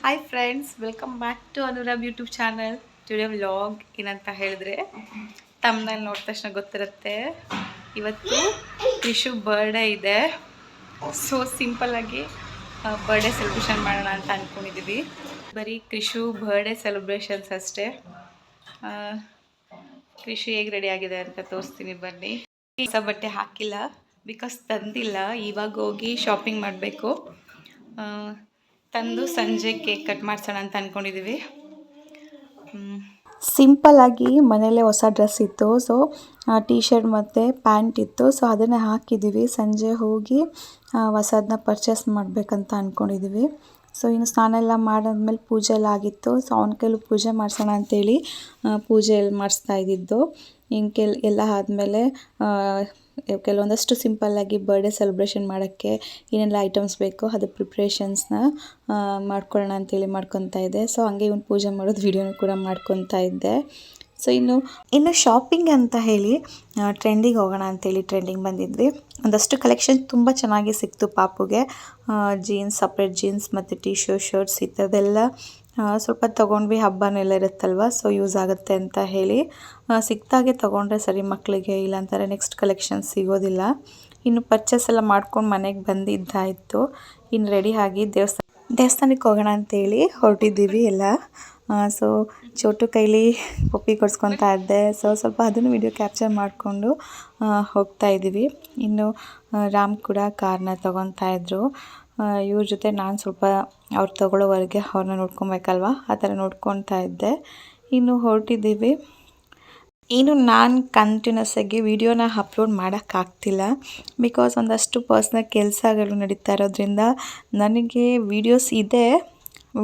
Hi friends, welcome back to Anurag YouTube channel. Today vlog ಏನಂತ ಹೇಳಿದ್ರೆ ತಮ್ಮನಲ್ಲಿ ನೋಡಿದ ತಕ್ಷಣ ಗೊತ್ತಿರುತ್ತೆ. ಇವತ್ತು ಕ್ರಿಶು ಬರ್ಡೇ ಇದೆ. ಸೊ ಸಿಂಪಲ್ಲಾಗಿ ಬರ್ಡೇ ಸೆಲೆಬ್ರೇಷನ್ ಮಾಡೋಣ ಅಂತ ಅಂದ್ಕೊಂಡಿದ್ದೀವಿ. ಬರೀ ಕ್ರಿಶು ಬರ್ಡೇ ಸೆಲೆಬ್ರೇಷನ್ಸ್ ಅಷ್ಟೇ. ಕ್ರಿಶು ಹೇಗೆ ರೆಡಿ ಆಗಿದೆ ಅಂತ ತೋರಿಸ್ತೀನಿ ಬನ್ನಿ. ಹೊಸ ಬಟ್ಟೆ ಹಾಕಿಲ್ಲ ಬಿಕಾಸ್ ತಂದಿಲ್ಲ. ಇವಾಗ ಹೋಗಿ ಶಾಪಿಂಗ್ ಮಾಡಬೇಕು. ತಂದು ಸಂಜೆ ಕೇಕ್ ಕಟ್ ಮಾಡಿಸೋಣ ಅಂತ ಅಂದ್ಕೊಂಡಿದ್ದೀವಿ. ಸಿಂಪಲ್ಲಾಗಿ ಮನೆಯಲ್ಲೇ ಹೊಸ ಡ್ರೆಸ್ ಇತ್ತು. ಸೊ ಟೀ ಶರ್ಟ್ ಮತ್ತು ಪ್ಯಾಂಟ್ ಇತ್ತು. ಸೊ ಅದನ್ನೇ ಹಾಕಿದ್ದೀವಿ. ಸಂಜೆ ಹೋಗಿ ಹೊಸದನ್ನ ಪರ್ಚೇಸ್ ಮಾಡಬೇಕಂತ ಅಂದ್ಕೊಂಡಿದ್ದೀವಿ. ಸೊ ಇನ್ನು ಸ್ನಾನ ಎಲ್ಲ ಮಾಡಾದ್ಮೇಲೆ ಪೂಜೆ ಎಲ್ಲ ಆಗಿತ್ತು. ಸೊ ಅವನ ಕೈಲಿ ಪೂಜೆ ಮಾಡಿಸೋಣ ಅಂಥೇಳಿ ಪೂಜೆ ಎಲ್ಲ ಮಾಡಿಸ್ತಾ ಇದ್ದಿದ್ದು. ಇನ್ನು ಎಲ್ಲ ಆದಮೇಲೆ ಕೆಲವೊಂದಷ್ಟು ಸಿಂಪಲ್ಲಾಗಿ ಬರ್ಡೇ ಸೆಲೆಬ್ರೇಷನ್ ಮಾಡೋಕ್ಕೆ ಏನೆಲ್ಲ ಐಟಮ್ಸ್ ಬೇಕೋ ಅದು ಪ್ರಿಪ್ರೇಷನ್ಸ್ನ ಮಾಡ್ಕೊಳ್ಳೋಣ ಅಂತೇಳಿ ಮಾಡ್ಕೊತಾ ಇದ್ದೆ. ಸೊ ಹಂಗೆ ಇವನು ಪೂಜೆ ಮಾಡೋದು ವಿಡಿಯೋನು ಕೂಡ ಮಾಡ್ಕೊತಾ ಇದ್ದೆ. ಸೊ ಇನ್ನು ಶಾಪಿಂಗ್ ಅಂತ ಹೇಳಿ ಟ್ರೆಂಡಿಗೆ ಹೋಗೋಣ ಅಂತೇಳಿ ಟ್ರೆಂಡಿಗೆ ಬಂದಿದ್ವಿ. ಒಂದಷ್ಟು ಕಲೆಕ್ಷನ್ ತುಂಬ ಚೆನ್ನಾಗಿ ಸಿಕ್ತು ಪಾಪುಗೆ. ಜೀನ್ಸ್, ಸಪ್ರೇಟ್ ಜೀನ್ಸ್ ಮತ್ತು ಟೀ ಶರ್ಟ್ಸ್ ಈ ಥರದ್ದೆಲ್ಲ ಸ್ವಲ್ಪ ತೊಗೊಂಡ್ವಿ. ಹಬ್ಬನೆಲ್ಲ ಇರುತ್ತಲ್ವ, ಸೊ ಯೂಸ್ ಆಗುತ್ತೆ ಅಂತ ಹೇಳಿ ಸಿಕ್ತಾಗೆ ತೊಗೊಂಡ್ರೆ ಸರಿ ಮಕ್ಕಳಿಗೆ, ಇಲ್ಲಾಂತಾರೆ ನೆಕ್ಸ್ಟ್ ಕಲೆಕ್ಷನ್ ಸಿಗೋದಿಲ್ಲ. ಇನ್ನು ಪರ್ಚೇಸ್ ಎಲ್ಲ ಮಾಡ್ಕೊಂಡು ಮನೆಗೆ ಬಂದಿದ್ದಾಯಿತು. ಇನ್ನು ರೆಡಿ ಆಗಿ ದೇವಸ್ಥಾನಕ್ಕೆ ಹೋಗೋಣ ಅಂತೇಳಿ ಹೊರಟಿದ್ದೀವಿ ಎಲ್ಲ. ಸೊ ಚೋಟು ಕೈಲಿ ಪಪ್ಪಿ ಕೊಡಿಸ್ಕೊತಾ ಇದ್ದೆ. ಸೊ ಸ್ವಲ್ಪ ಅದನ್ನು ವಿಡಿಯೋ ಕ್ಯಾಪ್ಚರ್ ಮಾಡಿಕೊಂಡು ಹೋಗ್ತಾ ಇದ್ದೀವಿ. ಇನ್ನು ರಾಮ್ ಕೂಡ ಕಾರ್ನ ತೊಗೊತಾ ಇದ್ರು. ಇವ್ರ ಜೊತೆ ನಾನು ಸ್ವಲ್ಪ ಅವ್ರು ತೊಗೊಳ್ಳೋವರೆಗೆ ಅವ್ರನ್ನ ನೋಡ್ಕೊಬೇಕಲ್ವ, ಆ ಥರ ನೋಡ್ಕೊತಾ ಇದ್ದೆ. ಇನ್ನು ಹೊರಟಿದ್ದೀವಿ. ಇನ್ನು ನಾನು ಕಂಟಿನ್ಯೂಸ್ ಆಗಿ ವಿಡಿಯೋನ ಅಪ್ಲೋಡ್ ಮಾಡೋಕ್ಕಾಗ್ತಿಲ್ಲ ಬಿಕಾಸ್ ಒಂದಷ್ಟು ಪರ್ಸ್ನಲ್ ಕೆಲಸಗಳು ನಡೀತಾ ಇರೋದ್ರಿಂದ ನನಗೆ ವಿಡಿಯೋಸ್ ಇದೆ,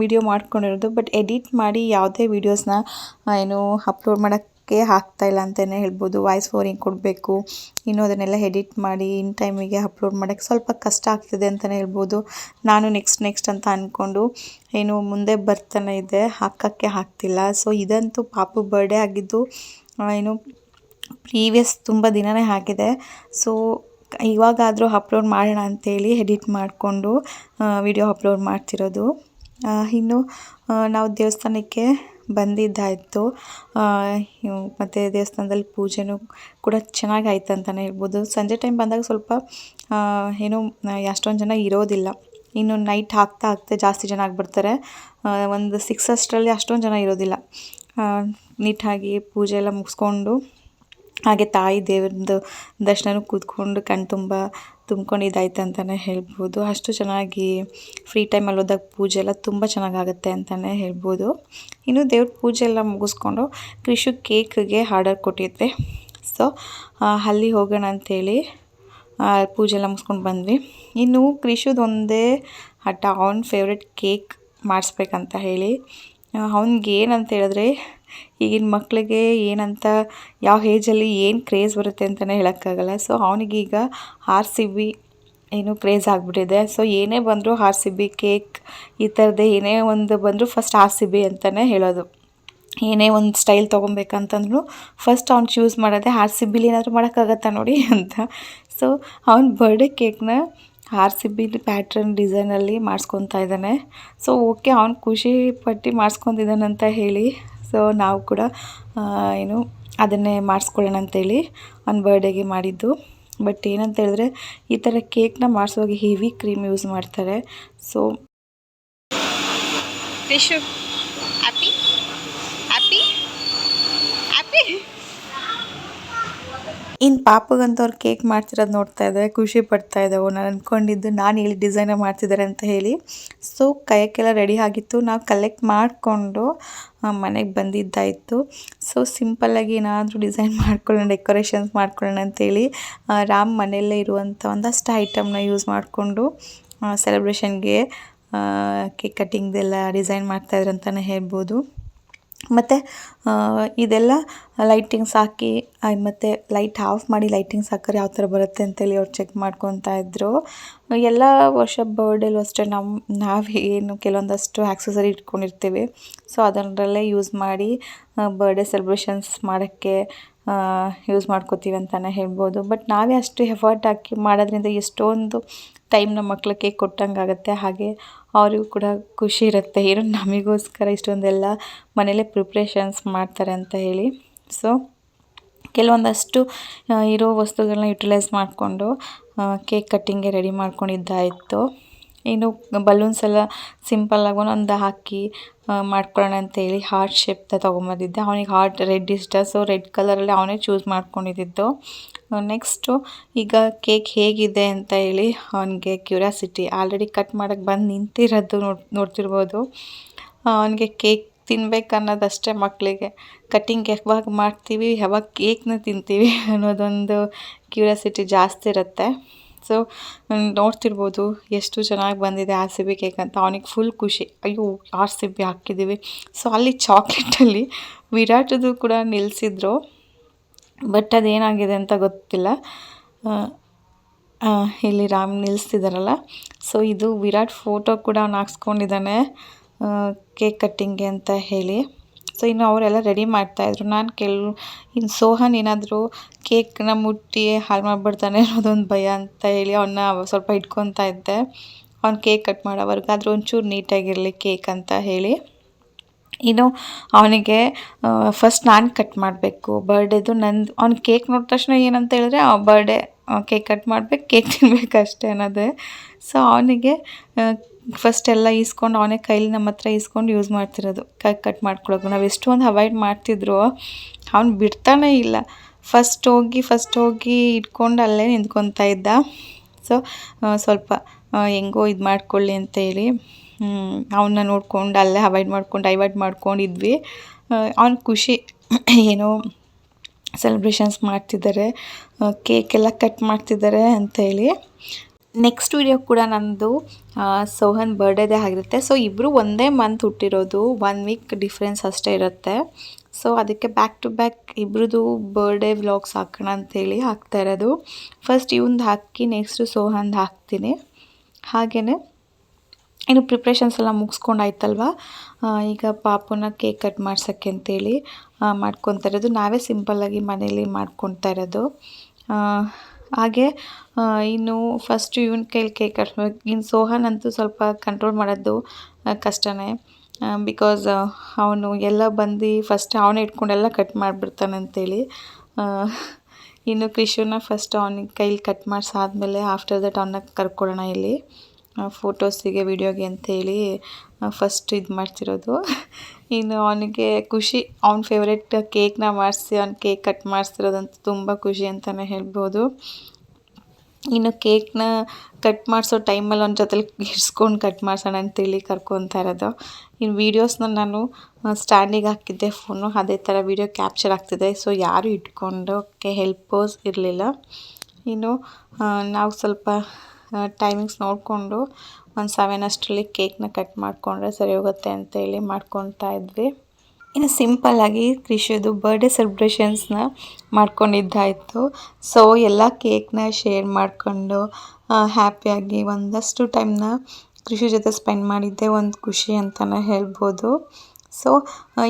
ವಿಡಿಯೋ ಮಾಡ್ಕೊಂಡಿರೋದು, ಬಟ್ ಎಡಿಟ್ ಮಾಡಿ ಯಾವುದೇ ವೀಡಿಯೋಸ್ನ ಅಪ್ಲೋಡ್ ಮಾಡೋಕ್ಕೆ ಆಗ್ತಾಯಿಲ್ಲ ಅಂತಲೇ ಹೇಳ್ಬೋದು. ವಾಯ್ಸ್ ಓವರಿಂಗ್ ಕೊಡಬೇಕು, ಇನ್ನು ಅದನ್ನೆಲ್ಲ ಎಡಿಟ್ ಮಾಡಿ ಇನ್ ಟೈಮಿಗೆ ಅಪ್ಲೋಡ್ ಮಾಡೋಕ್ಕೆ ಸ್ವಲ್ಪ ಕಷ್ಟ ಆಗ್ತಿದೆ ಅಂತಲೇ ಹೇಳ್ಬೋದು. ನಾನು ನೆಕ್ಸ್ಟ್ ಅಂತ ಅಂದ್ಕೊಂಡು ಮುಂದೆ ಬರ್ತಾನೆ ಇದೆ, ಹಾಕೋಕ್ಕೆ ಆಗ್ತಿಲ್ಲ. ಸೊ ಇದಂತೂ ಪಾಪು ಬರ್ಡೇ ಆಗಿದ್ದು ಪ್ರೀವಿಯಸ್ ತುಂಬ ದಿನವೇ ಆಗಿದೆ. ಸೊ ಇವಾಗಾದರೂ ಅಪ್ಲೋಡ್ ಮಾಡೋಣ ಅಂಥೇಳಿ ಎಡಿಟ್ ಮಾಡಿಕೊಂಡು ವಿಡಿಯೋ ಅಪ್ಲೋಡ್ ಮಾಡ್ತಿರೋದು. ಇನ್ನು ನಾವು ದೇವಸ್ಥಾನಕ್ಕೆ ಬಂದಿದ್ದಾಯಿತು. ಮತ್ತು ದೇವಸ್ಥಾನದಲ್ಲಿ ಪೂಜೆನೂ ಕೂಡ ಚೆನ್ನಾಗಿ ಆಯ್ತು ಅಂತಲೇ ಹೇಳ್ಬೋದು. ಸಂಜೆ ಟೈಮ್ ಬಂದಾಗ ಸ್ವಲ್ಪ ಅಷ್ಟೊಂದು ಜನ ಇರೋದಿಲ್ಲ. ಇನ್ನು ನೈಟ್ ಆಗ್ತಾ ಜಾಸ್ತಿ ಜನ ಆಗಿಬಿಡ್ತಾರೆ. ಒಂದು 6 ಅಷ್ಟರಲ್ಲಿ ಅಷ್ಟೊಂದು ಜನ ಇರೋದಿಲ್ಲ. ನೀಟಾಗಿ ಪೂಜೆ ಎಲ್ಲ ಮುಗಿಸ್ಕೊಂಡು ಹಾಗೆ ತಾಯಿ ದೇವ್ರದ್ದು ದರ್ಶನನೂ ಕೂತ್ಕೊಂಡು ತುಂಬ್ಕೊಂಡಿದ್ದಾಯ್ತು ಅಂತಲೇ ಹೇಳ್ಬೋದು. ಅಷ್ಟು ಚೆನ್ನಾಗಿ ಫ್ರೀ ಟೈಮಲ್ಲಿ ಹೋದಾಗ ಪೂಜೆ ಎಲ್ಲ ತುಂಬ ಚೆನ್ನಾಗಾಗುತ್ತೆ ಅಂತಲೇ ಹೇಳ್ಬೋದು. ಇನ್ನು ದೇವ್ರ ಪೂಜೆ ಎಲ್ಲ ಮುಗಿಸ್ಕೊಂಡು ಕ್ರಿಶು ಕೇಕ್ಗೆ ಆರ್ಡರ್ ಕೊಟ್ಟಿದ್ವಿ. ಸೊ ಅಲ್ಲಿ ಹೋಗೋಣ ಅಂಥೇಳಿ ಪೂಜೆ ಎಲ್ಲ ಮುಗಿಸ್ಕೊಂಡು ಬಂದ್ವಿ. ಇನ್ನು ಕ್ರಿಶುದು ಒಂದೇ ಹಠ, ಅವನ ಫೇವ್ರೆಟ್ ಕೇಕ್ ಮಾಡಿಸ್ಬೇಕಂತ ಹೇಳಿ. ಅವ್ನಿಗೆ ಏನಂತ ಹೇಳಿದ್ರೆ ಈಗಿನ ಮಕ್ಕಳಿಗೆ ಏನಂತ ಯಾವ ಏಜಲ್ಲಿ ಏನು ಕ್ರೇಜ್ ಬರುತ್ತೆ ಅಂತಲೇ ಹೇಳೋಕ್ಕಾಗಲ್ಲ. ಸೊ ಅವನಿಗೀಗ RCB ಕ್ರೇಜ್ ಆಗಿಬಿಟ್ಟಿದೆ. ಸೊ ಏನೇ ಬಂದರೂ RCB ಕೇಕ್ ಈ ಥರದ್ದೇ ಏನೇ ಒಂದು ಬಂದರೂ ಫಸ್ಟ್ RCB ಅಂತಲೇ ಹೇಳೋದು. ಏನೇ ಒಂದು ಸ್ಟೈಲ್ ತೊಗೊಬೇಕಂತಂದ್ರೂ ಫಸ್ಟ್ ಅವ್ನು ಚೂಸ್ ಮಾಡೋದೇ RCBಲಿ ಏನಾದರೂ ಮಾಡೋಕ್ಕಾಗತ್ತಾ ನೋಡಿ ಅಂತ. ಸೊ ಅವ್ನ ಬರ್ಡೇ ಕೇಕ್ನ RCB ಪ್ಯಾಟ್ರನ್ ಡಿಸೈನಲ್ಲಿ ಮಾಡಿಸ್ಕೊತಾ ಇದ್ದಾನೆ. ಸೊ ಓಕೆ, ಅವ್ನು ಖುಷಿ ಪಟ್ಟು ಮಾಡಿಸ್ಕೊತಿದ್ದಾನಂತ ಹೇಳಿ ಸೊ ನಾವು ಕೂಡ ಅದನ್ನೇ ಮಾಡಿಸ್ಕೊಳ್ಳೋಣ ಅಂತೇಳಿ ಅವ್ನ ಬರ್ಡೇಗೆ ಮಾಡಿದ್ದು. ಬಟ್ ಏನಂತ ಹೇಳಿದ್ರೆ ಈ ಥರ ಕೇಕ್ನ ಮಾಡಿಸುವಾಗ ಹೆವಿ ಕ್ರೀಮ್ ಯೂಸ್ ಮಾಡ್ತಾರೆ. So happy happy happy. ಇನ್ನು ಪಾಪಗಂತೂ ಅವ್ರು ಕೇಕ್ ಮಾಡ್ತಿರೋದು ನೋಡ್ತಾ ಇದ್ದಾರೆ, ಖುಷಿ ಪಡ್ತಾ ಇದ್ದಾವೆ. ನಾನು ಅಂದ್ಕೊಂಡಿದ್ದು ನಾನು ಹೇಳಿ ಡಿಸೈನ ಮಾಡ್ತಿದ್ದಾರೆ ಅಂತ ಹೇಳಿ. ಸೊ ಕೈಯಕ್ಕೆಲ್ಲ ರೆಡಿ ಆಗಿತ್ತು, ನಾವು ಕಲೆಕ್ಟ್ ಮಾಡಿಕೊಂಡು ಮನೆಗೆ ಬಂದಿದ್ದಾಯಿತು. ಸೊ ಸಿಂಪಲ್ಲಾಗಿ ಏನಾದರೂ ಡಿಸೈನ್ ಮಾಡ್ಕೊಳ್ಳೋಣ, ಡೆಕೋರೇಷನ್ಸ್ ಮಾಡ್ಕೊಳ್ಳೋಣ ಅಂತೇಳಿ ರಾಮ್ ಮನೆಯಲ್ಲೇ ಇರುವಂಥ ಒಂದಷ್ಟು ಐಟಮ್ನ ಯೂಸ್ ಮಾಡಿಕೊಂಡು ಸೆಲೆಬ್ರೇಷನ್ಗೆ ಕೇಕ್ ಕಟ್ಟಿಂಗ್ದೆಲ್ಲ ಡಿಸೈನ್ ಮಾಡ್ತಾಯಿದ್ರು ಅಂತಲೇ ಹೇಳ್ಬೋದು. ಮತ್ತು ಇದೆಲ್ಲ ಲೈಟಿಂಗ್ಸ್ ಹಾಕಿ ಮತ್ತು ಲೈಟ್ ಆಫ್ ಮಾಡಿ ಲೈಟಿಂಗ್ಸ್ ಹಾಕಿದ್ರೆ ಯಾವ ಥರ ಬರುತ್ತೆ ಅಂತೇಳಿ ಅವ್ರು ಚೆಕ್ ಮಾಡ್ಕೊತಾ ಇದ್ದರು. ಎಲ್ಲ ವರ್ಷ ಬರ್ಡೇಲೂ ಅಷ್ಟೇ ನಾವು ಕೆಲವೊಂದಷ್ಟು ಆಕ್ಸೆಸರಿ ಇಟ್ಕೊಂಡಿರ್ತೀವಿ. ಸೊ ಅದರಲ್ಲೇ ಯೂಸ್ ಮಾಡಿ ಬರ್ಡೇ ಸೆಲೆಬ್ರೇಷನ್ಸ್ ಮಾಡೋಕ್ಕೆ ಯೂಸ್ ಮಾಡ್ಕೋತೀವಿ ಅಂತಲೇ ಹೇಳ್ಬೋದು. ಬಟ್ ನಾವೇ ಅಷ್ಟು ಎಫರ್ಟ್ ಹಾಕಿ ಮಾಡೋದ್ರಿಂದ ಎಷ್ಟೊಂದು ಟೈಮ್ ನಮ್ಮ ಮಕ್ಳಿಗೆ ಕೇಕ್ ಕೊಟ್ಟಂಗೆ ಆಗುತ್ತೆ. ಹಾಗೆ ಅವರಿಗೂ ಕೂಡ ಖುಷಿ ಇರುತ್ತೆ, ಏನೋ ನಮಗೋಸ್ಕರ ಇಷ್ಟೊಂದೆಲ್ಲ ಮನೇಲೇ ಪ್ರಿಪ್ರೇಷನ್ಸ್ ಮಾಡ್ತಾರೆ ಅಂತ ಹೇಳಿ. ಸೊ ಕೆಲವೊಂದಷ್ಟು ಇರೋ ವಸ್ತುಗಳನ್ನ ಯುಟಿಲೈಸ್ ಮಾಡಿಕೊಂಡು ಕೇಕ್ ಕಟ್ಟಿಂಗ್ಗೆ ರೆಡಿ ಮಾಡ್ಕೊಂಡಿದ್ದಾಯಿತು. ಇನ್ನು ಬಲೂನ್ಸ್ ಎಲ್ಲ ಸಿಂಪಲ್ಲಾಗಿ ಒಂದೊಂದು ಹಾಕಿ ಮಾಡ್ಕೊಳ್ಳೋಣ ಅಂತೇಳಿ ಹಾರ್ಟ್ ಶೇಪ್ದ ತೊಗೊಂಬಂದಿದ್ದೆ. ಅವನಿಗೆ ಹಾರ್ಟ್ ರೆಡ್ ಇಷ್ಟ, ಸೊ ರೆಡ್ ಕಲರಲ್ಲಿ ಅವನೇ ಚೂಸ್ ಮಾಡ್ಕೊಂಡಿದ್ದು. ನೆಕ್ಸ್ಟು ಈಗ ಕೇಕ್ ಹೇಗಿದೆ ಅಂತ ಹೇಳಿ ಅವನಿಗೆ ಕ್ಯೂರಿಯಾಸಿಟಿ. ಆಲ್ರೆಡಿ ಕಟ್ ಮಾಡೋಕ್ಕೆ ಬಂದು ನಿಂತಿರೋದು ನೋಡ್ತಿರ್ಬೋದು. ಅವನಿಗೆ ಕೇಕ್ ತಿನ್ಬೇಕು ಅನ್ನೋದಷ್ಟೇ ಮಕ್ಕಳಿಗೆ. ಕಟ್ಟಿಂಗ್ ಯಾವಾಗ ಮಾಡ್ತೀವಿ, ಯಾವಾಗ ಕೇಕ್ನ ತಿಂತೀವಿ ಅನ್ನೋದೊಂದು ಕ್ಯೂರಿಯಾಸಿಟಿ ಜಾಸ್ತಿ ಇರುತ್ತೆ. ಸೊ ನೋಡ್ತಿರ್ಬೋದು ಎಷ್ಟು ಚೆನ್ನಾಗಿ ಬಂದಿದೆ RCB ಕೇಕ್ ಅಂತ. ಅವನಿಗೆ ಫುಲ್ ಖುಷಿ, ಅಯ್ಯೋ RCB ಹಾಕಿದ್ದೀವಿ. ಸೊ ಅಲ್ಲಿ ಚಾಕ್ಲೇಟಲ್ಲಿ ವಿರಾಟದು ಕೂಡ ನಿಲ್ಲಿಸಿದ್ರು, ಬಟ್ ಅದೇನಾಗಿದೆ ಅಂತ ಗೊತ್ತಿಲ್ಲ. ಇಲ್ಲಿ ರಾಮ್ ನಿಲ್ಲಿಸ್ತಿದ್ದಾರಲ್ಲ, ಸೊ ಇದು ವಿರಾಟ್ ಫೋಟೋ ಕೂಡ ಅವ್ನು ಹಾಕ್ಸ್ಕೊಂಡಿದ್ದಾನೆ ಕೇಕ್ ಕಟ್ಟಿಂಗ್ಗೆ ಅಂತ ಹೇಳಿ. ಸೊ ಇನ್ನು ಅವರೆಲ್ಲ ರೆಡಿ ಮಾಡ್ತಾಯಿದ್ರು. ನಾನು ಇನ್ನು ಸೋಹನ್ ಏನಾದರೂ ಕೇಕ್ನ ಮುಟ್ಟಿ ಹಾಳು ಮಾಡಿಬಿಡ್ತಾನೆ ಅನ್ನೋದೊಂದು ಭಯ ಅಂತ ಹೇಳಿ ಅವನ್ನ ಸ್ವಲ್ಪ ಇಟ್ಕೊತಾ ಇದ್ದೆ, ಅವ್ನು ಕೇಕ್ ಕಟ್ ಮಾಡೋವರೆಗೂ. ಆದರೂ ಒಂಚೂರು ನೀಟಾಗಿರಲಿ ಕೇಕ್ ಅಂತ ಹೇಳಿ. ಇನ್ನು ಅವನಿಗೆ ಫಸ್ಟ್ ನಾನು ಕಟ್ ಮಾಡಬೇಕು ಬರ್ಡೇದು ನಂದು. ಅವ್ನು ಕೇಕ್ ನೋಡಿದ ತಕ್ಷಣ ಏನಂತ ಹೇಳಿದ್ರೆ ಬರ್ಡೇ ಕೇಕ್ ಕಟ್ ಮಾಡಬೇಕು, ಕೇಕ್ ತಿನ್ಬೇಕು ಅಷ್ಟೇ ಅನ್ನೋದೇ. ಸೊ ಅವನಿಗೆ ಫಸ್ಟ್ ಎಲ್ಲ ಈಸ್ಕೊಂಡು ಅವನೇ ಕೈಲಿ ನಮ್ಮ ಹತ್ರ ಈಸ್ಕೊಂಡು ಯೂಸ್ ಮಾಡ್ತಿರೋದು ಕೇಕ್ ಕಟ್ ಮಾಡ್ಕೊಳ್ಳೋದು. ನಾವು ಎಷ್ಟೊಂದು ಅವಾಯ್ಡ್ ಮಾಡ್ತಿದ್ರು, ಅವ್ನು ಬಿಡ್ತಾನೇ ಇಲ್ಲ. ಫಸ್ಟ್ ಹೋಗಿ ಇಟ್ಕೊಂಡು ಅಲ್ಲೇ ನಿಂತ್ಕೊತಾ ಇದ್ದ. ಸೊ ಸ್ವಲ್ಪ ಹೆಂಗೋ ಇದು ಮಾಡ್ಕೊಳ್ಳಿ ಅಂತೇಳಿ ಅವನ್ನ ನೋಡ್ಕೊಂಡು ಅಲ್ಲೇ ಡೈವರ್ಟ್ ಮಾಡ್ಕೊಂಡಿದ್ವಿ. ಅವ್ನ ಖುಷಿ, ಏನೋ ಸೆಲೆಬ್ರೇಷನ್ಸ್ ಮಾಡ್ತಿದ್ದಾರೆ, ಕೇಕೆಲ್ಲ ಕಟ್ ಮಾಡ್ತಿದ್ದಾರೆ ಅಂತೇಳಿ. ನೆಕ್ಸ್ಟ್ ವಿಡಿಯೋ ಕೂಡ ನನ್ನದು ಸೋಹನ್ ಬರ್ಡೇದೇ ಆಗಿರುತ್ತೆ. ಸೊ ಇಬ್ಬರು ಒಂದೇ ಮಂತ್ ಹುಟ್ಟಿರೋದು, 1 ವೀಕ್ ಡಿಫ್ರೆನ್ಸ್ ಅಷ್ಟೇ ಇರುತ್ತೆ. ಸೊ ಅದಕ್ಕೆ ಬ್ಯಾಕ್ ಟು ಬ್ಯಾಕ್ ಇಬ್ಬರದು ಬರ್ಡೇ ವ್ಲಾಗ್ಸ್ ಹಾಕೋಣ ಅಂತೇಳಿ ಹಾಕ್ತಾ ಇರೋದು. ಫಸ್ಟ್ ಇವಂದು ಹಾಕಿ ನೆಕ್ಸ್ಟು ಸೋಹನ್ದು ಹಾಕ್ತೀನಿ. ಹಾಗೆಯೇ ಇನ್ನು ಪ್ರಿಪ್ರೇಷನ್ಸ್ ಎಲ್ಲ ಮುಗಿಸ್ಕೊಂಡಾಯ್ತಲ್ವ, ಈಗ ಪಾಪುನ ಕೇಕ್ ಕಟ್ ಮಾಡ್ಸೋಕ್ಕೆ ಅಂತೇಳಿ ಮಾಡ್ಕೊತಾ ಇರೋದು. ನಾವೇ ಸಿಂಪಲ್ಲಾಗಿ ಮನೇಲಿ ಮಾಡ್ಕೊತಾ ಇರೋದು. ಹಾಗೆ ಇನ್ನು ಫಸ್ಟು ಇವನ ಕೈಲಿ ಕೇಕ್ ಕಟ್ಬೇಕು. ಇನ್ನು ಸೋಹನ್ ಅಂತೂ ಸ್ವಲ್ಪ ಕಂಟ್ರೋಲ್ ಮಾಡೋದು ಕಷ್ಟನೇ, ಬಿಕಾಸ್ ಅವನು ಎಲ್ಲ ಬಂದು ಫಸ್ಟ್ ಅವನೇ ಇಟ್ಕೊಂಡೆಲ್ಲ ಕಟ್ ಮಾಡಿಬಿಡ್ತಾನೆ ಅಂತೇಳಿ. ಇನ್ನು ಕ್ರಿಶುನ ಫಸ್ಟ್ ಅವನಿಗೆ ಕೈಲಿ ಕಟ್ ಮಾಡಿಸಾದ್ಮೇಲೆ ಆಫ್ಟರ್ ದಟ್ ಅವನ್ನ ಕರ್ಕೊಳ್ಳೋಣ ಇಲ್ಲಿ ಫೋಟೋಸಿಗೆ ವಿಡಿಯೋಗೆ ಅಂತೇಳಿ ಫಸ್ಟ್ ಇದು ಮಾಡ್ತಿರೋದು. ಇನ್ನು ಅವನಿಗೆ ಖುಷಿ, ಅವ್ನ ಫೇವ್ರೆಟ್ ಕೇಕ್ನ ಮಾಡಿಸಿ ಅವ್ನು ಕೇಕ್ ಕಟ್ ಮಾಡಿಸ್ತಿರೋದಂತೂ ತುಂಬ ಖುಷಿ ಅಂತಲೇ ಹೇಳ್ಬೋದು. ಇನ್ನು ಕೇಕ್ನ ಕಟ್ ಮಾಡಿಸೋ ಟೈಮಲ್ಲಿ ಅವ್ನ ಜೊತೆಲಿ ಇರಿಸ್ಕೊಂಡು ಕಟ್ ಮಾಡಿಸೋಣ ಅಂತೇಳಿ ಕರ್ಕೊತಾ ಇರೋದು. ಇನ್ನು ವೀಡಿಯೋಸ್ನ ನಾನು ಸ್ಟ್ಯಾಂಡಿಗೆ ಹಾಕಿದ್ದೆ ಫೋನು, ಅದೇ ಥರ ವೀಡಿಯೋ ಕ್ಯಾಪ್ಚರ್ ಆಗ್ತಿದೆ. ಸೊ ಯಾರೂ ಇಟ್ಕೊಂಡೋಕ್ಕೆ ಹೆಲ್ಪರ್ಸ್ ಇರಲಿಲ್ಲ. ಇನ್ನು ನಾವು ಸ್ವಲ್ಪ ಟೈಮಿಂಗ್ಸ್ ನೋಡಿಕೊಂಡು 7 ಅಷ್ಟರಲ್ಲಿ ಕೇಕ್ನ ಕಟ್ ಮಾಡಿಕೊಂಡ್ರೆ ಸರಿ ಹೋಗುತ್ತೆ ಅಂತೇಳಿ ಮಾಡ್ಕೊತಾ ಇದ್ವಿ. ಇನ್ನು ಸಿಂಪಲ್ಲಾಗಿ ಕ್ರಿಶುದು ಬರ್ಡೇ ಸೆಲೆಬ್ರೇಷನ್ಸ್ನ ಮಾಡ್ಕೊಂಡಿದ್ದಾಯಿತು. ಸೊ ಎಲ್ಲ ಕೇಕ್ನ ಶೇರ್ ಮಾಡಿಕೊಂಡು ಹ್ಯಾಪಿಯಾಗಿ ಒಂದಷ್ಟು ಟೈಮ್ನ ಕ್ರಿಶು ಜೊತೆ ಸ್ಪೆಂಡ್ ಮಾಡಿದ್ದೆ ಒಂದು ಖುಷಿ ಅಂತಲೇ ಹೇಳ್ಬೋದು. ಸೊ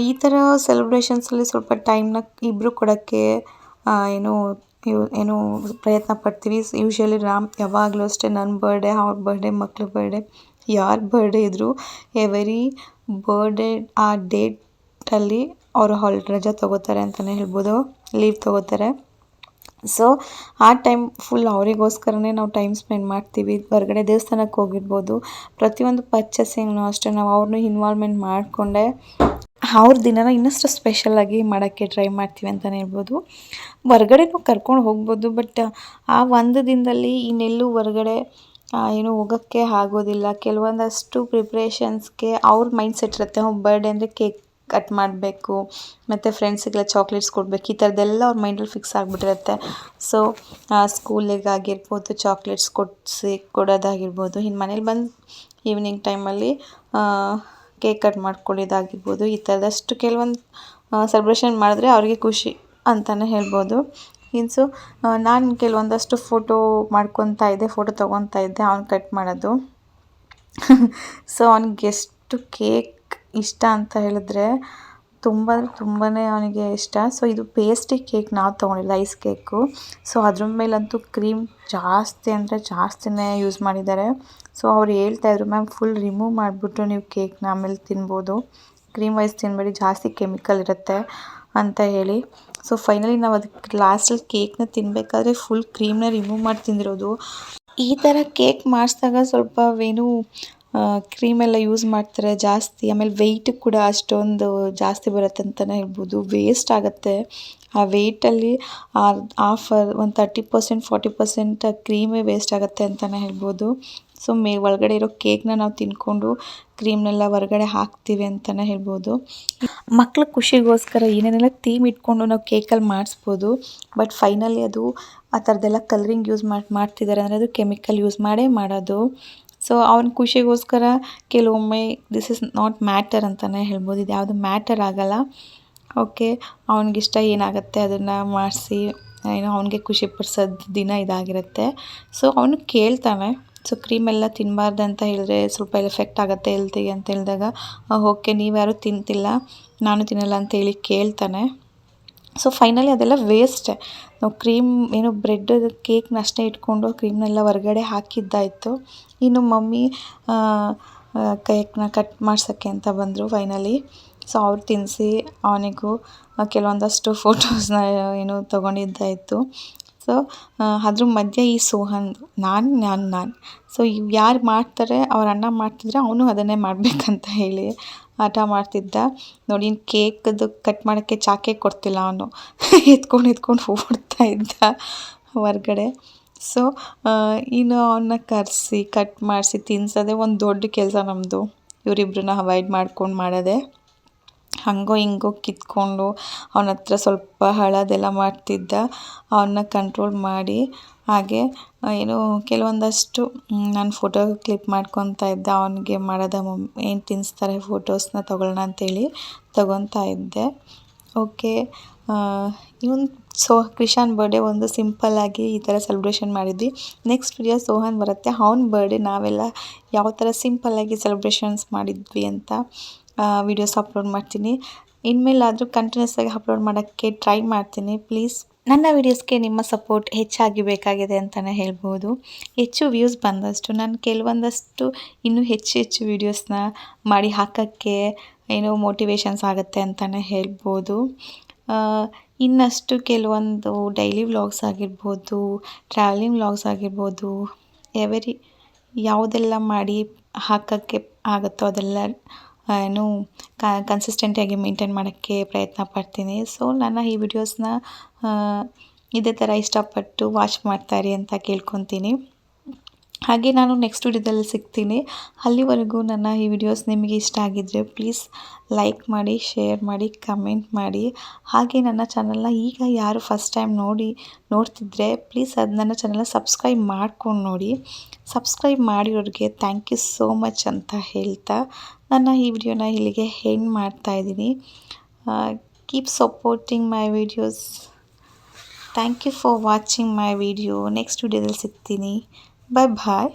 ಈ ಥರ ಸೆಲೆಬ್ರೇಷನ್ಸಲ್ಲಿ ಸ್ವಲ್ಪ ಟೈಮ್ನ ಇಬ್ಬರು ಕೊಡೋಕ್ಕೆ ಏನು ಪ್ರಯತ್ನ ಪಡ್ತೀವಿ. ಯೂಶ್ವಲಿ ರಾಮ್ ಯಾವಾಗಲೂ ಅಷ್ಟೇ ನನ್ನ ಬರ್ಡೇ, ಅವ್ರ ಬರ್ಡೇ, ಮಕ್ಳ ಬರ್ಡೇ, ಯಾರ ಬರ್ಡೇ ಇದ್ದರೂ ಎವರಿ ಬರ್ಡೇ ಆ ಡೇಟಲ್ಲಿ ಅವರು ರಜೆ ತೊಗೋತಾರೆ ಅಂತಲೇ ಹೇಳ್ಬೋದು, ಲೀವ್ ತೊಗೋತಾರೆ. ಸೊ ಆ ಟೈಮ್ ಫುಲ್ ಅವರಿಗೋಸ್ಕರನೇ ನಾವು ಟೈಮ್ ಸ್ಪೆಂಡ್ ಮಾಡ್ತೀವಿ. ಹೊರಗಡೆ ದೇವಸ್ಥಾನಕ್ಕೆ ಹೋಗಿರ್ಬೋದು, ಪ್ರತಿಯೊಂದು ಪರ್ಚೇಸಿಂಗ್ನೂ ಅಷ್ಟೇ ನಾವು ಅವ್ರನ್ನೂ ಇನ್ವಾಲ್ವ್ಮೆಂಟ್ ಮಾಡಿಕೊಂಡೆ ಅವ್ರ ದಿನನ ಇನ್ನಷ್ಟು ಸ್ಪೆಷಲಾಗಿ ಮಾಡೋಕ್ಕೆ ಟ್ರೈ ಮಾಡ್ತೀವಿ ಅಂತಲೇ ಹೇಳ್ಬೋದು. ಹೊರ್ಗಡೆನೂ ಕರ್ಕೊಂಡು ಹೋಗ್ಬೋದು, ಬಟ್ ಆ ಒಂದು ದಿನದಲ್ಲಿ ಇನ್ನೆಲ್ಲೂ ಹೊರ್ಗಡೆ ಹೋಗೋಕ್ಕೆ ಆಗೋದಿಲ್ಲ. ಕೆಲವೊಂದಷ್ಟು ಪ್ರಿಪ್ರೇಷನ್ಸ್ಗೆ ಅವ್ರ ಮೈಂಡ್ ಸೆಟ್ ಇರುತ್ತೆ. ಬರ್ಡೇ ಅಂದರೆ ಕೇಕ್ ಕಟ್ ಮಾಡಬೇಕು, ಮತ್ತು ಫ್ರೆಂಡ್ಸಿಗೆಲ್ಲ ಚಾಕ್ಲೇಟ್ಸ್ ಕೊಡಬೇಕು, ಈ ಥರದ್ದೆಲ್ಲ ಅವ್ರ ಮೈಂಡಲ್ಲಿ ಫಿಕ್ಸ್ ಆಗಿಬಿಟ್ಟಿರುತ್ತೆ. ಸೊ ಸ್ಕೂಲಿಗಾಗಿರ್ಬೋದು ಚಾಕ್ಲೇಟ್ಸ್ ಕೊಡೋದಾಗಿರ್ಬೋದು, ಇನ್ನು ಮನೇಲಿ ಬಂದು ಈವ್ನಿಂಗ್ ಟೈಮಲ್ಲಿ ಕೇಕ್ ಕಟ್ ಮಾಡ್ಕೊಳ್ಳೋದಾಗಿರ್ಬೋದು, ಈ ಥರದಷ್ಟು ಕೆಲವೊಂದು ಸೆಲೆಬ್ರೇಷನ್ ಮಾಡಿದ್ರೆ ಅವ್ರಿಗೆ ಖುಷಿ ಅಂತಲೇ ಹೇಳ್ಬೋದು. ಇನ್ಸು ನಾನು ಕೆಲವೊಂದಷ್ಟು ಫೋಟೋ ತೊಗೊತಾ ಇದ್ದೆ ಅವ್ನು ಕಟ್ ಮಾಡೋದು. ಸೊ ಅವ್ನಿಗೆ ಎಷ್ಟು ಕೇಕ್ ಇಷ್ಟ ಅಂತ ಹೇಳಿದ್ರೆ ತುಂಬ ಅಂದರೆ ತುಂಬಾ ಅವನಿಗೆ ಇಷ್ಟ. ಸೊ ಇದು ಪೇಸ್ಟ್ರಿ ಕೇಕ್ ನಾವು ತೊಗೊಂಡಿಲ್ಲ, ಐಸ್ ಕೇಕು. ಸೊ ಅದ್ರ ಮೇಲಂತೂ ಕ್ರೀಮ್ ಜಾಸ್ತಿ ಅಂದರೆ ಜಾಸ್ತಿನೇ ಯೂಸ್ ಮಾಡಿದ್ದಾರೆ. ಸೊ ಅವ್ರು ಹೇಳ್ತಾಯಿದ್ರು, ಮ್ಯಾಮ್ ಫುಲ್ ರಿಮೂವ್ ಮಾಡಿಬಿಟ್ಟು ನೀವು ಕೇಕ್ನ ಆಮೇಲೆ ತಿನ್ಬೋದು, ಕ್ರೀಮ್ ವೈಸ್ ತಿನ್ನಬೇಡಿ, ಜಾಸ್ತಿ ಕೆಮಿಕಲ್ ಇರುತ್ತೆ ಅಂತ ಹೇಳಿ. ಸೊ ಫೈನಲಿ ನಾವು ಅದಕ್ಕೆ ಲಾಸ್ಟಲ್ಲಿ ಕೇಕ್ನ ತಿನ್ನಬೇಕಾದ್ರೆ ಫುಲ್ ಕ್ರೀಮ್ನ ರಿಮೂವ್ ಮಾಡಿ ತಿಂದಿರೋದು. ಈ ಥರ ಕೇಕ್ ಮಾಡಿಸಿದಾಗ ಸ್ವಲ್ಪ ಏನು ಕ್ರೀಮೆಲ್ಲ ಯೂಸ್ ಮಾಡ್ತಾರೆ ಜಾಸ್ತಿ, ಆಮೇಲೆ ವೆಯ್ಟ್ ಕೂಡ ಅಷ್ಟೊಂದು ಜಾಸ್ತಿ ಬರುತ್ತೆ ಅಂತಲೇ ಹೇಳ್ಬೋದು. ವೇಸ್ಟ್ ಆಗುತ್ತೆ. ಆ ವೆಯ್ಟಲ್ಲಿ ಆಫರ್ ಒಂದು 30% 40% ಕ್ರೀಮೇ ವೇಸ್ಟ್ ಆಗುತ್ತೆ ಅಂತಲೇ ಹೇಳ್ಬೋದು. ಸೊ ಒಳಗಡೆ ಇರೋ ಕೇಕ್ನ ನಾವು ತಿಂದ್ಕೊಂಡು ಕ್ರೀಮ್ನೆಲ್ಲ ಹೊರಗಡೆ ಹಾಕ್ತೀವಿ ಅಂತಲೇ ಹೇಳ್ಬೋದು. ಮಕ್ಳ ಖುಷಿಗೋಸ್ಕರ ಏನೇನೆಲ್ಲ ಥೀಮ್ ಇಟ್ಕೊಂಡು ನಾವು ಕೇಕಲ್ಲಿ ಮಾಡಿಸ್ಬೋದು. ಬಟ್ ಫೈನಲಿ ಅದು ಆ ಥರದ್ದೆಲ್ಲ ಕಲರಿಂಗ್ ಯೂಸ್ ಮಾಡ್ತಿದ್ದಾರೆ ಅಂದರೆ ಅದು ಕೆಮಿಕಲ್ ಯೂಸ್ ಮಾಡೇ ಮಾಡೋದು. ಸೊ ಅವನ ಖುಷಿಗೋಸ್ಕರ ಕೆಲವೊಮ್ಮೆ ದಿಸ್ ಇಸ್ ನಾಟ್ ಮ್ಯಾಟರ್ ಅಂತಲೇ ಹೇಳ್ಬೋದು. ಇದು ಯಾವುದು ಮ್ಯಾಟರ್ ಆಗೋಲ್ಲ. ಓಕೆ, ಅವನಿಗಿಷ್ಟ ಏನಾಗುತ್ತೆ ಅದನ್ನು ಮಾಡಿಸಿ ಏನೋ ಅವನಿಗೆ ಖುಷಿ ಪಡಿಸೋದು ದಿನ ಇದಾಗಿರುತ್ತೆ. ಸೊ ಅವನು ಕೇಳ್ತಾನೆ. ಸೊ ಕ್ರೀಮೆಲ್ಲ ತಿನ್ನಬಾರ್ದು ಅಂತ ಹೇಳಿದ್ರೆ ಸ್ವಲ್ಪ ಎಫೆಕ್ಟ್ ಆಗುತ್ತೆ ಹೆಲ್ತಿಗೆ ಅಂತ ಹೇಳಿದಾಗ, ಓಕೆ ನೀವ್ಯಾರು ತಿಂತಿಲ್ಲ ನಾನು ತಿನ್ನಲ್ಲ ಅಂತೇಳಿ ಕೇಳ್ತಾನೆ. ಸೊ ಫೈನಲಿ ಅದೆಲ್ಲ ವೇಸ್ಟೇ. ನಾವು ಕ್ರೀಮ್ ಏನು ಬ್ರೆಡ್ ಕೇಕ್ನ ಅಷ್ಟೇ ಇಟ್ಕೊಂಡು ಕ್ರೀಮ್ನೆಲ್ಲ ಹೊರಗಡೆ ಹಾಕಿದ್ದಾಯಿತು. ಇನ್ನು ಮಮ್ಮಿ ಕೇಕ್ನ ಕಟ್ ಮಾಡ್ಸೋಕ್ಕೆ ಅಂತ ಬಂದರು ಫೈನಲಿ. ಸೊ ಅವ್ರು ತಿನ್ನಿಸಿ ಅವನಿಗೂ ಕೆಲವೊಂದಷ್ಟು ಫೋಟೋಸ್ನ ಏನು ತೊಗೊಂಡಿದ್ದಾಯಿತು. ಸೊ ಅದ್ರ ಮಧ್ಯೆ ಈ ಸೋಹನ್ದು ನಾನು ಸೊ ಇವು ಯಾರು ಮಾಡ್ತಾರೆ, ಅವ್ರ ಅಣ್ಣ ಮಾಡ್ತಿದ್ರೆ ಅವನು ಅದನ್ನೇ ಮಾಡಬೇಕಂತ ಹೇಳಿ ಹಠ ಮಾಡ್ತಿದ್ದ ನೋಡಿ. ಇನ್ನು ಕೇಕದು ಕಟ್ ಮಾಡೋಕ್ಕೆ ಚಾಕೆ ಕೊಡ್ತಿಲ್ಲ ಅವನು, ಎತ್ಕೊಂಡು ಓಡ್ತಾ ಇದ್ದ ಹೊರ್ಗಡೆ. ಸೊ ಇನ್ನು ಅವನ್ನ ಕರೆಸಿ ಕಟ್ ಮಾಡಿಸಿ ತಿನ್ನಿಸೋದೇ ಒಂದು ದೊಡ್ಡ ಕೆಲಸ ನಮ್ಮದು. ಇವರಿಬ್ಬರನ್ನ ಅವಾಯ್ಡ್ ಮಾಡ್ಕೊಂಡು ಮಾಡೋದೆ. ಹಂಗೋ ಹಿಂಗೋ ಕಿತ್ಕೊಂಡು ಅವನ ಹತ್ರ ಸ್ವಲ್ಪ ಅಳೋದೆಲ್ಲ ಮಾಡ್ತಿದ್ದ. ಅವನ್ನ ಕಂಟ್ರೋಲ್ ಮಾಡಿ ಹಾಗೆ ಏನು ಕೆಲವೊಂದಷ್ಟು ನಾನು ಫೋಟೋ ಕ್ಲಿಪ್ ಮಾಡ್ಕೊತಾ ಇದ್ದೆ. ಅವನಿಗೆ ಮಾಡೋದ ಏನು ತಿನ್ನಿಸ್ತಾರೆ ಫೋಟೋಸ್ನ ತೊಗೊಳ್ಳೋಣ ಅಂತೇಳಿ ತೊಗೊತಾ ಇದ್ದೆ. ಓಕೆ, ಇವನು ಕ್ರಿಶಾನ್ ಬರ್ಡೇ ಒಂದು ಸಿಂಪಲ್ಲಾಗಿ ಈ ಥರ ಸೆಲೆಬ್ರೇಷನ್ ಮಾಡಿದ್ವಿ. ನೆಕ್ಸ್ಟ್ ವಿಡಿಯೋ ಸೋಹನ್ ಬರುತ್ತೆ, ಅವನ ಬರ್ಡೇ ನಾವೆಲ್ಲ ಯಾವ ಥರ ಸಿಂಪಲ್ಲಾಗಿ ಸೆಲೆಬ್ರೇಷನ್ಸ್ ಮಾಡಿದ್ವಿ ಅಂತ ವೀಡಿಯೋಸ್ ಅಪ್ಲೋಡ್ ಮಾಡ್ತೀನಿ. ಇನ್ಮೇಲಾದರೂ ಕಂಟಿನ್ಯೂಸ್ ಆಗಿ ಅಪ್ಲೋಡ್ ಮಾಡೋಕ್ಕೆ ಟ್ರೈ ಮಾಡ್ತೀನಿ. ಪ್ಲೀಸ್ ನನ್ನ ವೀಡಿಯೋಸ್ಗೆ ನಿಮ್ಮ ಸಪೋರ್ಟ್ ಹೆಚ್ಚಾಗಿ ಬೇಕಾಗಿದೆ ಅಂತಲೇ ಹೇಳ್ಬೋದು. ಹೆಚ್ಚು ವ್ಯೂಸ್ ಬಂದಷ್ಟು ನಾನು ಕೆಲವೊಂದಷ್ಟು ಇನ್ನೂ ಹೆಚ್ಚು ವೀಡಿಯೋಸ್ನ ಮಾಡಿ ಹಾಕೋಕ್ಕೆ ಏನೋ ಮೋಟಿವೇಶನ್ಸ್ ಆಗುತ್ತೆ ಅಂತಲೇ ಹೇಳ್ಬೋದು. ಇನ್ನಷ್ಟು ಕೆಲವೊಂದು ಡೈಲಿ ವ್ಲಾಗ್ಸ್ ಆಗಿರ್ಬೋದು, ಟ್ರಾವೆಲಿಂಗ್ ವ್ಲಾಗ್ಸ್ ಆಗಿರ್ಬೋದು, ಯಾವುದೆಲ್ಲ ಮಾಡಿ ಹಾಕೋಕ್ಕೆ ಆಗುತ್ತೋ ಅದೆಲ್ಲ ಏನು ಕನ್ಸಿಸ್ಟೆಂಟಾಗಿ ಮೇಂಟೈನ್ ಮಾಡೋಕ್ಕೆ ಪ್ರಯತ್ನ ಪಡ್ತೀನಿ. ಸೊ ನನ್ನ ಈ ವಿಡಿಯೋಸ್ನ ಇದೇ ಥರ ಇಷ್ಟಪಟ್ಟು ವಾಚ್ ಮಾಡ್ತಾಯಿರಿ ಅಂತ ಕೇಳ್ಕೊತೀನಿ. ಹಾಗೆ ನಾನು ನೆಕ್ಸ್ಟ್ ವಿಡಿಯೋದಲ್ಲಿ ಸಿಗ್ತೀನಿ. ಅಲ್ಲಿವರೆಗೂ ನನ್ನ ಈ ವಿಡಿಯೋಸ್ ನಿಮಗೆ ಇಷ್ಟ ಆಗಿದ್ದರೆ ಪ್ಲೀಸ್ ಲೈಕ್ ಮಾಡಿ, ಶೇರ್ ಮಾಡಿ, ಕಮೆಂಟ್ ಮಾಡಿ. ಹಾಗೆ ನನ್ನ ಚಾನಲ್ನ ಈಗ ಯಾರು ಫಸ್ಟ್ ಟೈಮ್ ನೋಡ್ತಿದ್ರೆ ಪ್ಲೀಸ್ ನನ್ನ ಚಾನಲ್ನ ಸಬ್ಸ್ಕ್ರೈಬ್ ಮಾಡ್ಕೊಂಡು ನೋಡಿ. ಸಬ್ಸ್ಕ್ರೈಬ್ ಮಾಡಿರೋರಿಗೆ ಥ್ಯಾಂಕ್ ಯು ಸೋ ಮಚ್ ಅಂತ ಹೇಳ್ತಾ ನನ್ನ ಈ ವಿಡಿಯೋನ ಇಲ್ಲಿಗೆ ಎಂಡ್ ಮಾಡ್ತಾಯಿದ್ದೀನಿ. Keep supporting my videos. Thank you for watching my video. Next ವಿಡಿಯೋದಲ್ಲಿ ಸಿಗ್ತೀನಿ. ಬಾಯ್ ಬಾಯ್.